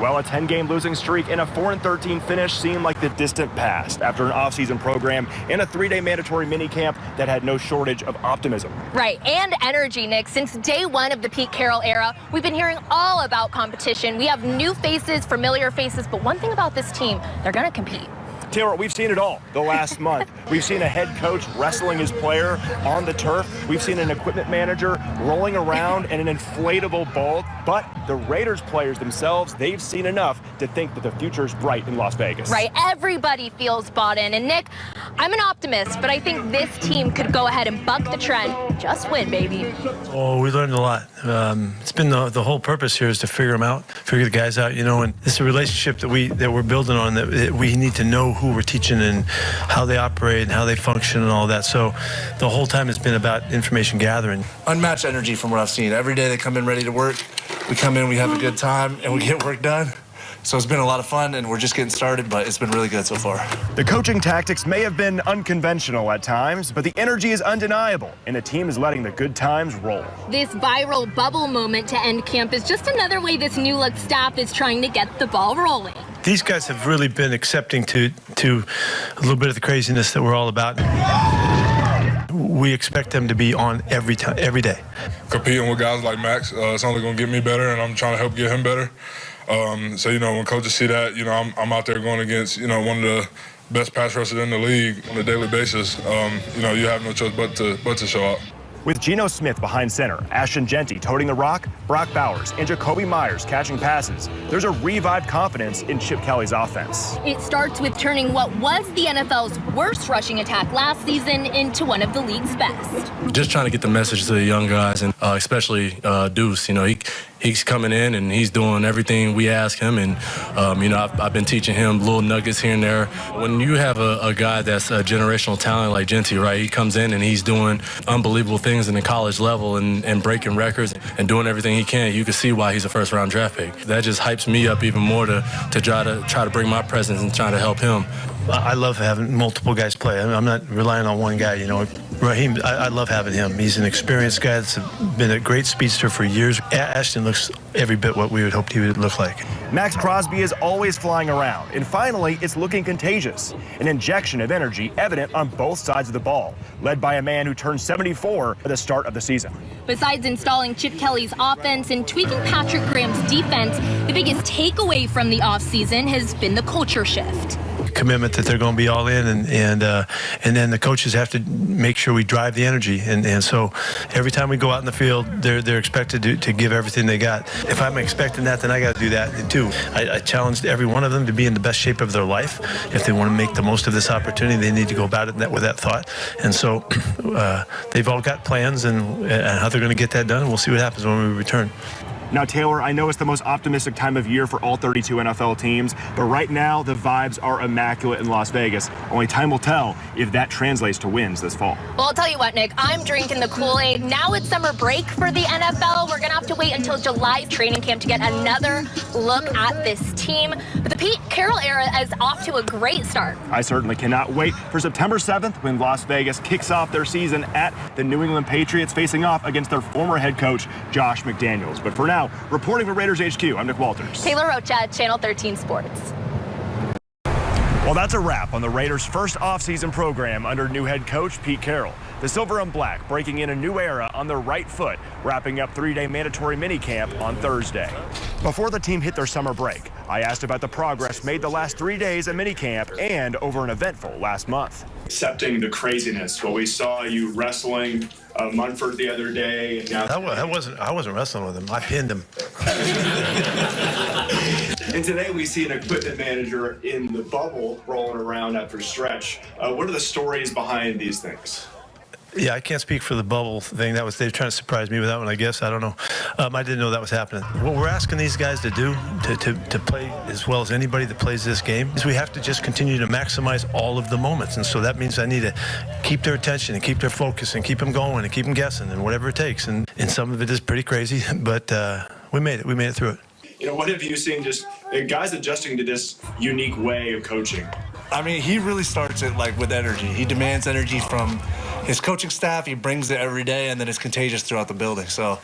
Well, a 10-game losing streak and a 4-13 finish seemed like the distant past after an offseason program and a 3-day mandatory minicamp that had no shortage of optimism. Right, and energy, Nick. Since day one of the Pete Carroll era, we've been hearing all about competition. We have new faces, familiar faces, but one thing about this team, they're going to compete. Taylor, we've seen it all the last month. We've seen a head coach wrestling his player on the turf. We've seen an equipment manager rolling around in an inflatable ball. But the Raiders players themselves, they've seen enough to think that the future's bright in Las Vegas. Right, everybody feels bought in. And Nick, I'm an optimist, but I think this team could go ahead and buck the trend. Just win, baby. Oh, we learned a lot. It's been the whole purpose here is to figure them out, figure the guys out, and it's a relationship that we're building on, that we need to know who we're teaching and how they operate and how they function and all that. So the whole time it's been about information gathering. Unmatched energy from what I've seen. Every day they come in ready to work. We come in, we have a good time, and we get work done. So it's been a lot of fun, and we're just getting started, but it's been really good so far. The coaching tactics may have been unconventional at times, but the energy is undeniable, and the team is letting the good times roll. This viral bubble moment to end camp is just another way this new-look staff is trying to get the ball rolling. These guys have really been accepting to a little bit of the craziness that we're all about. We expect them to be on every day. Competing with guys like Max, it's only going to get me better, and I'm trying to help get him better. So, when coaches see that, I'm out there going against, one of the best pass rushers in the league on a daily basis. You have no choice but to show up. With Geno Smith behind center, Ashton Genty toting the rock, Brock Bowers, and Jacoby Myers catching passes, there's a revived confidence in Chip Kelly's offense. It starts with turning what was the NFL's worst rushing attack last season into one of the league's best. Just trying to get the message to the young guys, and especially Deuce. He's coming in and he's doing everything we ask him, and I've been teaching him little nuggets here and there. When you have a guy that's a generational talent like Genty, right? He comes in and he's doing unbelievable things in the college level and breaking records and doing everything he can. You can see why he's a first-round draft pick. That just hypes me up even more to try to bring my presence and try to help him. I love having multiple guys play. I'm not relying on one guy, Raheem, I love having him. He's an experienced guy that's been a great speedster for years. Ashton looks every bit what we would hope he would look like. Max Crosby is always flying around, and finally, it's looking contagious. An injection of energy evident on both sides of the ball, led by a man who turned 74 at the start of the season. Besides installing Chip Kelly's offense and tweaking Patrick Graham's defense, the biggest takeaway from the offseason has been the culture shift. Commitment that they're going to be all in, and then the coaches have to make sure we drive the energy, and so every time we go out in the field, they're expected to give everything they got. If I'm expecting that, then I got to do that too. I challenged every one of them to be in the best shape of their life. If they want to make the most of this opportunity, they need to go about it with that thought. And so they've all got plans and how they're going to get that done, and we'll see what happens when we return. Now, Taylor, I know it's the most optimistic time of year for all 32 NFL teams, but right now the vibes are immaculate in Las Vegas. Only time will tell if that translates to wins this fall. Well, I'll tell you what, Nick, I'm drinking the Kool-Aid. Now it's summer break for the NFL. We're going to have to wait until July training camp to get another look at this team. But the Pete Carroll era is off to a great start. I certainly cannot wait for September 7th when Las Vegas kicks off their season at the New England Patriots, facing off against their former head coach, Josh McDaniels. But for now, reporting for Raiders HQ, I'm Nick Walters. Taylor Rocha, Channel 13 Sports. Well, that's a wrap on the Raiders' first offseason program under new head coach Pete Carroll. The Silver and Black breaking in a new era on their right foot, wrapping up 3-day mandatory minicamp on Thursday. Before the team hit their summer break, I asked about the progress made the last 3 days of minicamp and over an eventful last month. Accepting the craziness. Well, we saw you wrestling Munford the other day. And now I wasn't wrestling with him. I pinned him. And today we see an equipment manager in the bubble rolling around after stretch. What are the stories behind these things? Yeah, I can't speak for the bubble thing. They're trying to surprise me with that one, I guess. I don't know. I didn't know that was happening. What we're asking these guys to do to play as well as anybody that plays this game is we have to just continue to maximize all of the moments. And so that means I need to keep their attention and keep their focus and keep them going and keep them guessing and whatever it takes. And some of it is pretty crazy, but we made it. We made it through it. What have you seen just guys adjusting to this unique way of coaching? I mean, he really starts it with energy. He demands energy from his coaching staff. He brings it every day, and then it's contagious throughout the building. So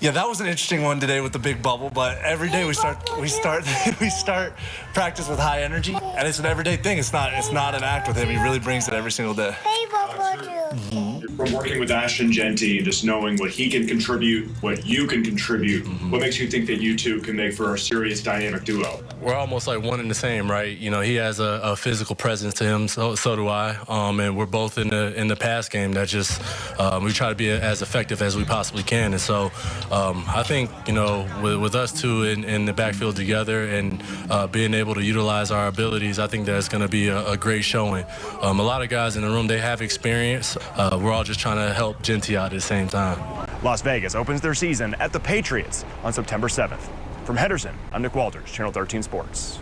Yeah, that was an interesting one today with the big bubble. But every day we start practice with high energy, and it's an everyday thing. It's not an act with him. He really brings it every single day. From working with Ashton Genty and just knowing what he can contribute, what you can contribute, what makes you think that you two can make for a serious dynamic duo? We're almost like one and the same, right? You know, he has a physical presence to him, so do I. And we're both in the pass game that just we try to be as effective as we possibly can. And so I think, you know, with us two in the backfield together and being able to utilize our abilities, I think that's going to be a great showing. A lot of guys in the room, they have experience. We're all just trying to help Genty out at the same time. Las Vegas opens their season at the Patriots on September 7th. From Henderson, I'm Nick Walters, Channel 13 Sports.